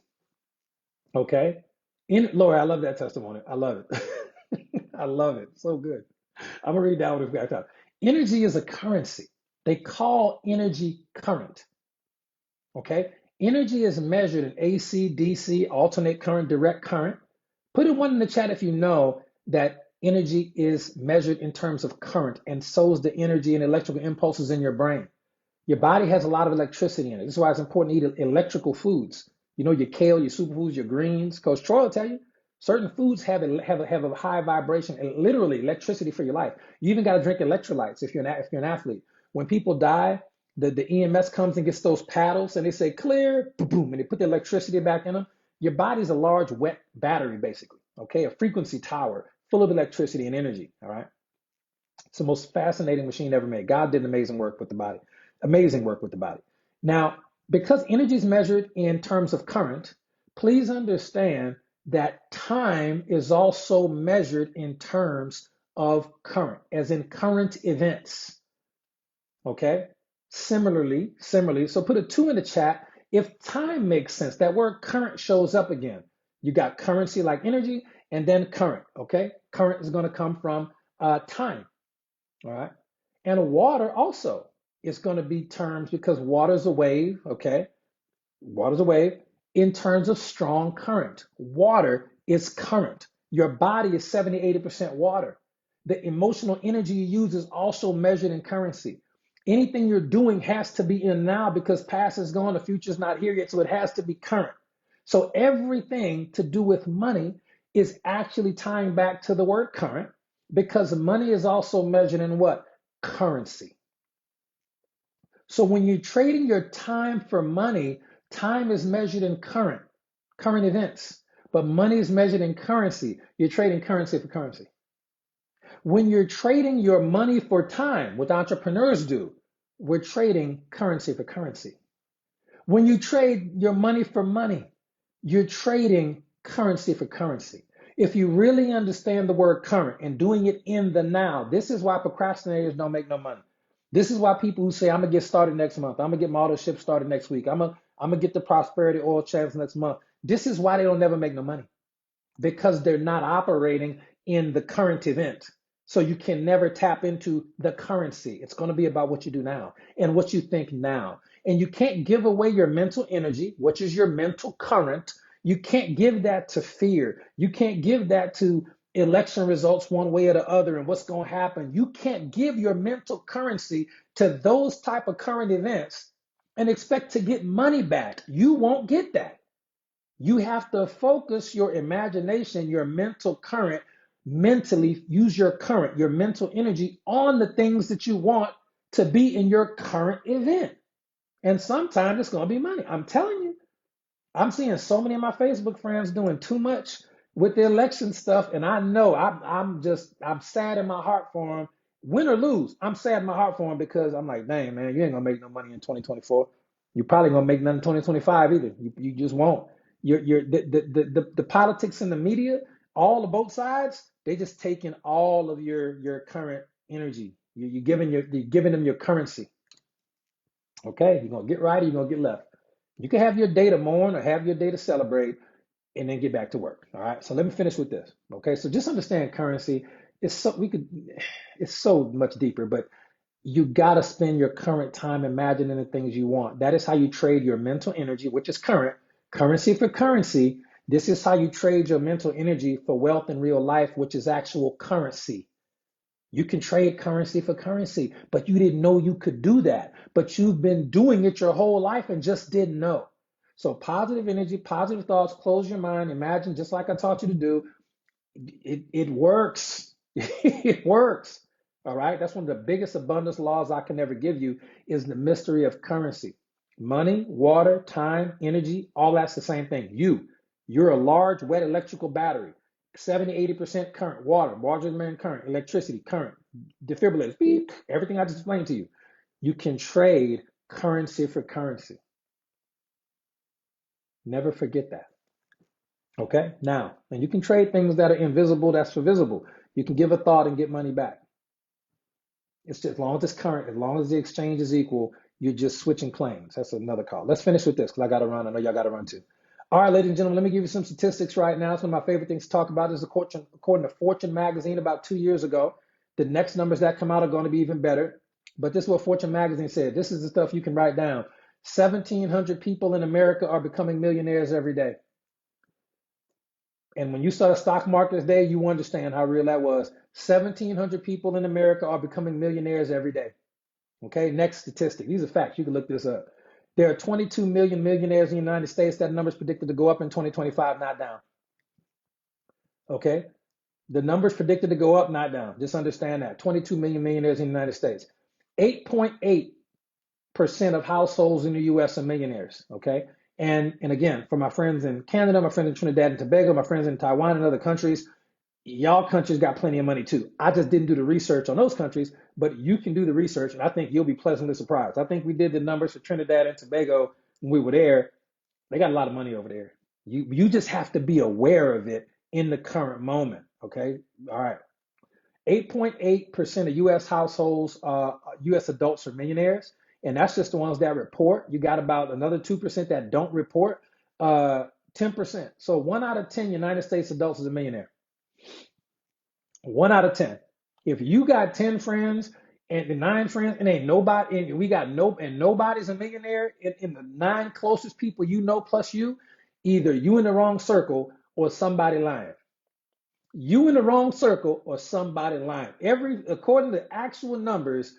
Okay. Laura, I love that testimony. I love it. I love it. So good. I'm gonna read that one if we got time. Energy is a currency. They call energy current. Okay. Energy is measured in AC, DC, alternate current, direct current. Put it one in the chat if you know that energy is measured in terms of current, and so is the energy and electrical impulses in your brain. Your body has a lot of electricity in it. This is why it's important to eat electrical foods. You know, your kale, your superfoods, your greens. Coach Troy will tell you, certain foods have a high vibration and literally electricity for your life. You even got to drink electrolytes if you're an athlete. When people die, the EMS comes and gets those paddles and they say clear, boom, boom, and they put the electricity back in them. Your body's a large wet battery, basically. Okay, a frequency tower full of electricity and energy. All right. It's the most fascinating machine ever made. God did amazing work with the body. Amazing work with the body. Now, Because energy is measured in terms of current, please understand that time is also measured in terms of current, as in current events. Okay? Similarly, so put a 2 in the chat if time makes sense. That word current shows up again. You got currency like energy and then current. Okay? Current is going to come from time. All right? And water also is going to be terms because water is a wave. Okay? Water's a wave in terms of strong current. Water is current. Your body is 70, 80% water. The emotional energy you use is also measured in currency. Anything you're doing has to be in now because past is gone, the future is not here yet, so it has to be current. So everything to do with money is actually tying back to the word current because money is also measured in what? Currency. So when you're trading your time for money, time is measured in current events, but money is measured in currency. You're trading currency for currency. When you're trading your money for time, what entrepreneurs do, we're trading currency for currency. When you trade your money for money, you're trading currency for currency. If you really understand the word current and doing it in the now, this is why procrastinators don't make no money. This is why people who say, I'm gonna get started next month, I'm gonna get my auto ship started next week, I'm gonna get the prosperity oil chance next month. This is why they don't never make no money because they're not operating in the current event. So you can never tap into the currency. It's going to be about what you do now and what you think now. And you can't give away your mental energy, which is your mental current. You can't give that to fear. You can't give that to election results one way or the other and what's going to happen. You can't give your mental currency to those type of current events and expect to get money back. You won't get that. You have to focus your imagination, your mental current, mentally use your current, your mental energy on the things that you want to be in your current event. And sometimes it's going to be money. I'm telling you, I'm seeing so many of my Facebook friends doing too much with the election stuff. And I know I'm sad in my heart for them. Win or lose, I'm sad in my heart for them because I'm like, dang, man, you ain't going to make no money in 2024. You're probably going to make none in 2025 either. You just won't. The politics and the media, all of both sides, they just taking all of your current energy. You're giving them your currency. Okay, you're gonna get right or you're gonna get left. You can have your day to mourn or have your day to celebrate and then get back to work. All right. So let me finish with this. Okay. So just understand currency. It's so much deeper, but you gotta spend your current time imagining the things you want. That is how you trade your mental energy, which is currency for currency. This is how you trade your mental energy for wealth in real life, which is actual currency. You can trade currency for currency, but you didn't know you could do that. But you've been doing it your whole life and just didn't know. So positive energy, positive thoughts, close your mind, imagine just like I taught you to do. It works. It works. All right. That's one of the biggest abundance laws I can ever give you is the mystery of currency. Money, water, time, energy, all that's the same thing. You're a large wet electrical battery. 70, 80% current, water than current, electricity, current, defibrillators, beep, everything I just explained to you. You can trade currency for currency. Never forget that. Okay, now, and you can trade things that are invisible, that's for visible. You can give a thought and get money back. It's just as long as it's current, as long as the exchange is equal, you're just switching claims. That's another call. Let's finish with this because I got to run. I know y'all got to run too. All right, ladies and gentlemen, let me give you some statistics right now. It's one of my favorite things to talk about. This is according to Fortune magazine about 2 years ago. The next numbers that come out are going to be even better. But this is what Fortune magazine said. This is the stuff you can write down. 1,700 people in America are becoming millionaires every day. And when you saw the stock market today, you understand how real that was. 1,700 people in America are becoming millionaires every day. Okay, next statistic. These are facts. You can look this up. There are 22 million millionaires in the United States. That number is predicted to go up in 2025, not down. Okay, the number's predicted to go up, not down. Just understand that. 22 million millionaires in the United States. 8.8% of households in the U.S. are millionaires. Okay, and again, for my friends in Canada, my friends in Trinidad and Tobago, my friends in Taiwan and other countries, y'all countries got plenty of money too. I just didn't do the research on those countries, but you can do the research, and I think you'll be pleasantly surprised. I think we did the numbers for Trinidad and Tobago when we were there. They got a lot of money over there. You just have to be aware of it in the current moment. Okay. All right. 8.8% of U.S. households, U.S. adults are millionaires, and that's just the ones that report. You got about another 2% that don't report, 10%. So 1 out of 10 United States adults is a millionaire. 1 out of 10. If you got 10 friends and the 9 friends and ain't nobody, and we got no, and nobody's a millionaire in the 9 closest people you know plus you, either you in the wrong circle or somebody lying. You in the wrong circle or somebody lying. According to actual numbers,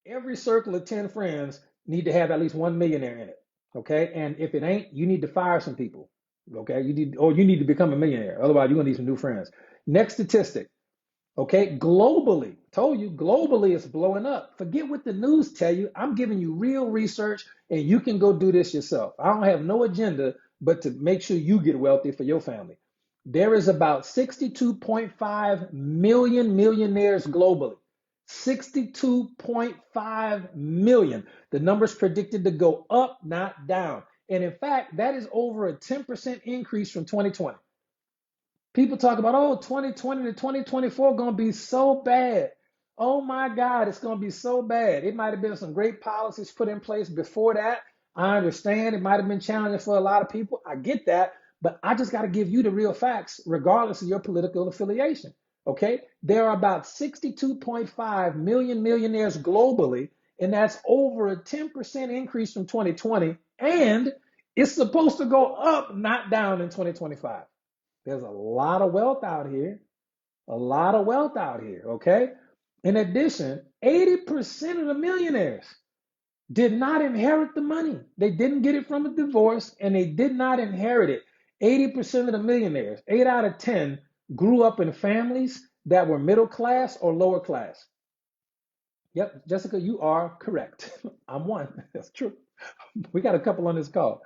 every circle of 10 friends need to have at least one millionaire in it. Okay. And if it ain't, you need to fire some people. Okay. You need to become a millionaire. Otherwise, you're gonna need some new friends. Next statistic. Okay, globally, told you globally it's blowing up. Forget what the news tell you. I'm giving you real research and you can go do this yourself. I don't have no agenda but to make sure you get wealthy for your family. There is about 62.5 million millionaires globally. 62.5 million. The number's predicted to go up, not down. And in fact, that is over a 10% increase from 2020. People talk about, oh, 2020 to 2024 going to be so bad. Oh my God, it's going to be so bad. It might have been some great policies put in place before that. I understand it might have been challenging for a lot of people. I get that. But I just got to give you the real facts, regardless of your political affiliation. Okay? There are about 62.5 million millionaires globally, and that's over a 10% increase from 2020. And it's supposed to go up, not down in 2025. There's a lot of wealth out here, a lot of wealth out here, okay? In addition, 80% of the millionaires did not inherit the money. They didn't get it from a divorce and they did not inherit it. 80% of the millionaires, 8 out of 10, grew up in families that were middle class or lower class. Yep, Jessica, you are correct. I'm one. That's true. We got a couple on this call.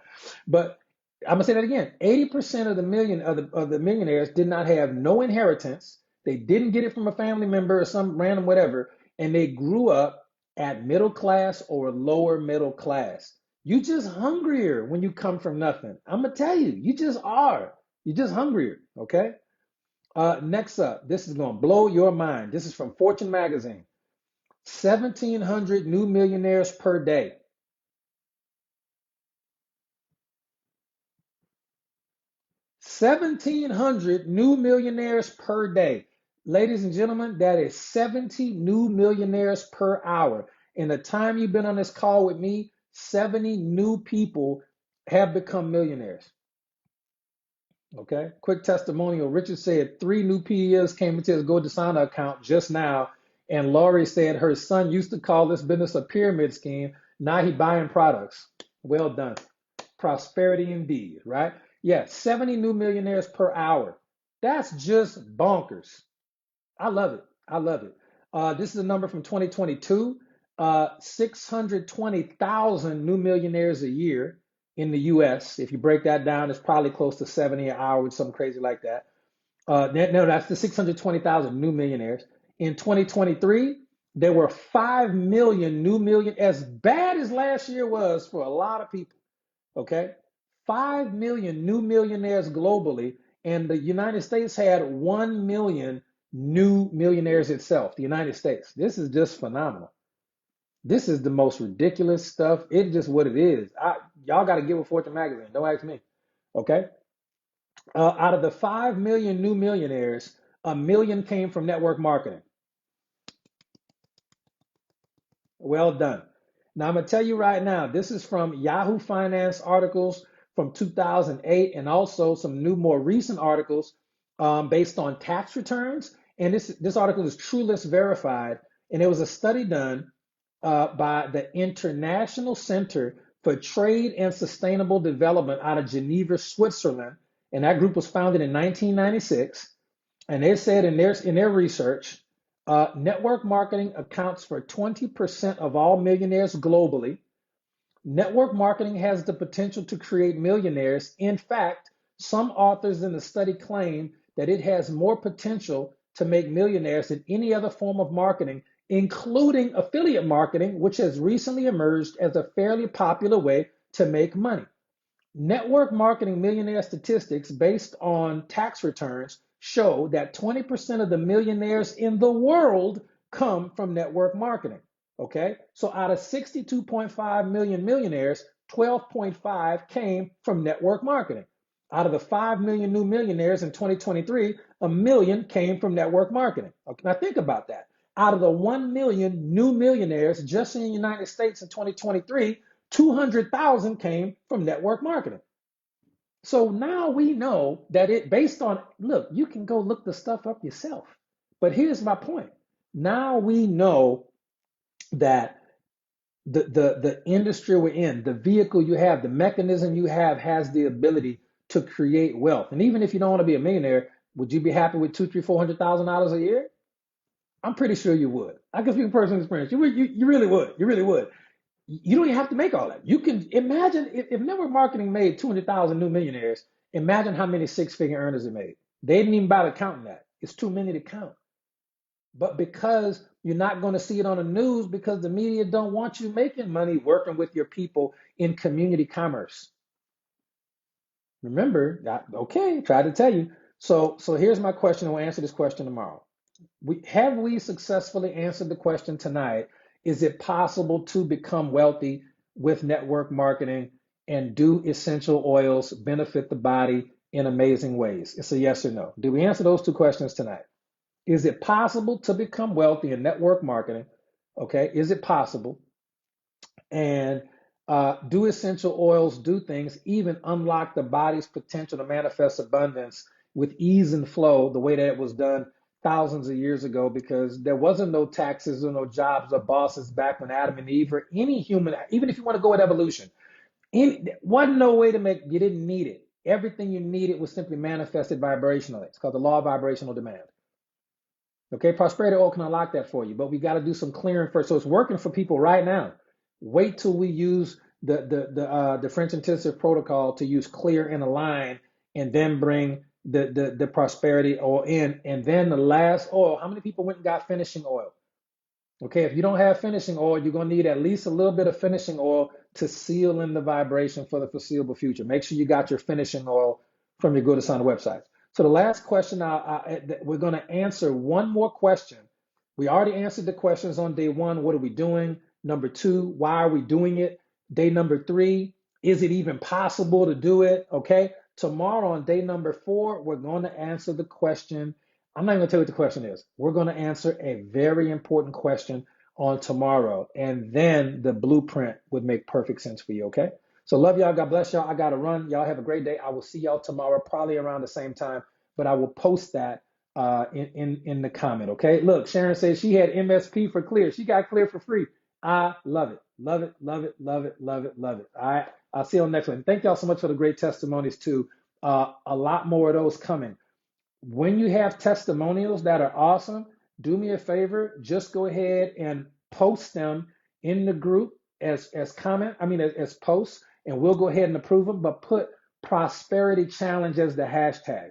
But I'm gonna say that again. 80% of the millionaires did not have no inheritance. They didn't get it from a family member or some random whatever, and they grew up at middle class or lower middle class. You just hungrier when you come from nothing. I'm gonna tell you, you just are. You're just hungrier. Okay. Next up, this is gonna blow your mind. This is from Fortune magazine. 1,700 new millionaires per day. 1,700 new millionaires per day. Ladies and gentlemen, that is 70 new millionaires per hour. In the time you've been on this call with me, 70 new people have become millionaires. Okay. Quick testimonial. Richard said 3 new PEs came into his GoDasana account just now. And Laurie said her son used to call this business a pyramid scheme. Now he buying products. Well done. Prosperity indeed, right? Yeah, 70 new millionaires per hour. That's just bonkers. I love it. I love it. This is a number from 2022. 620,000 new millionaires a year in the US. If you break that down, it's probably close to 70 an hour or something crazy like that. No, that's the 620,000 new millionaires. In 2023, there were 5 million new million, as bad as last year was for a lot of people. Okay. 5 million new millionaires globally, and the United States had 1 million new millionaires itself, the United States. This is just phenomenal. This is the most ridiculous stuff. It's just what it is. Y'all got to get with Fortune magazine. Don't ask me. Okay. Out of the 5 million new millionaires, 1 million came from network marketing. Well done. Now, I'm going to tell you right now, this is from Yahoo Finance articles from 2008 and also some new, more recent articles based on tax returns. And this article is Truelist verified. And it was a study done by the International Center for Trade and Sustainable Development out of Geneva, Switzerland. And that group was founded in 1996. And they said in their research, network marketing accounts for 20% of all millionaires globally. Network marketing has the potential to create millionaires. In fact, some authors in the study claim that it has more potential to make millionaires than any other form of marketing, including affiliate marketing, which has recently emerged as a fairly popular way to make money. Network marketing millionaire statistics based on tax returns show that 20% of the millionaires in the world come from network marketing. Okay, so out of 62.5 million millionaires, 12.5 came from network marketing. Out of the 5 million new millionaires in 2023, a million came from network marketing. Okay, now think about that. Out of the 1 million new millionaires just in the United States in 2023, 200,000 came from network marketing. So now we know that it based on, look, you can go look the stuff up yourself. But here's my point. Now we know that the industry we're in, the vehicle you have, the mechanism you have has the ability to create wealth. And even if you don't want to be a millionaire, would you be happy with $200,000, $300,000 a year? I'm pretty sure you would. I can speak from personal experience. You really would. You really would. You don't even have to make all that. You can imagine if network marketing made 200,000 new millionaires, imagine how many six-figure earners it made. They didn't even bother counting that. It's too many to count. But because you're not going to see it on the news because the media don't want you making money working with your people in community commerce. Remember, okay, try to tell you. So here's my question, and we'll answer this question tomorrow. Have we successfully answered the question tonight? Is it possible to become wealthy with network marketing and do essential oils benefit the body in amazing ways? It's a yes or no. Did we answer those two questions tonight? Is it possible to become wealthy in network marketing? Okay, is it possible? And do essential oils do things, even unlock the body's potential to manifest abundance with ease and flow the way that it was done thousands of years ago, because there wasn't no taxes or no jobs or bosses back when Adam and Eve or any human, even if you want to go with evolution, wasn't no way to make, you didn't need it. Everything you needed was simply manifested vibrationally. It's called the law of vibrational demand. Okay, prosperity oil can unlock that for you, but we got to do some clearing first. So it's working for people right now. Wait till we use the French intensive protocol to use clear and align, and then bring the prosperity oil in, and then the last oil. How many people went and got finishing oil? Okay, if you don't have finishing oil, you're gonna need at least a little bit of finishing oil to seal in the vibration for the foreseeable future. Make sure you got your finishing oil from your Good Asana website. So the last question, we're going to answer one more question. We already answered the questions on day one. What are we doing? Number two, why are we doing it? Day number three, is it even possible to do it? Okay. Tomorrow on day number four, we're going to answer the question. I'm not even going to tell you what the question is. We're going to answer a very important question on tomorrow. And then the blueprint would make perfect sense for you. Okay. So love y'all. God bless y'all. I got to run. Y'all have a great day. I will see y'all tomorrow, probably around the same time, but I will post that in the comment. Okay. Look, Sharon says she had MSP for clear. She got clear for free. I love it. Love it. Love it. Love it. Love it. Love it. All right. I'll see you on the next one. Thank y'all so much for the great testimonies too. A lot more of those coming. When you have testimonials that are awesome, do me a favor, just go ahead and post them in the group as as posts, and we'll go ahead and approve them, but put prosperity challenge as the hashtag.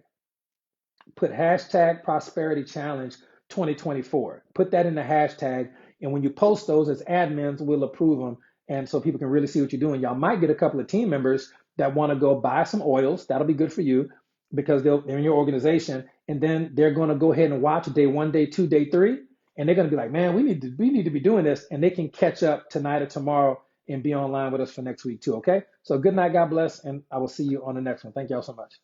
Put hashtag prosperity challenge 2024. Put that in the hashtag, and when you post those as admins, we'll approve them, and so people can really see what you're doing. Y'all might get a couple of team members that want to go buy some oils. That'll be good for you because they're in your organization, and then they're going to go ahead and watch day one, day two, day three, and they're going to be like, man, we need to be doing this, and they can catch up tonight or tomorrow and be online with us for next week too. Okay, so good night, God bless, and I will see you on the next one. Thank y'all so much.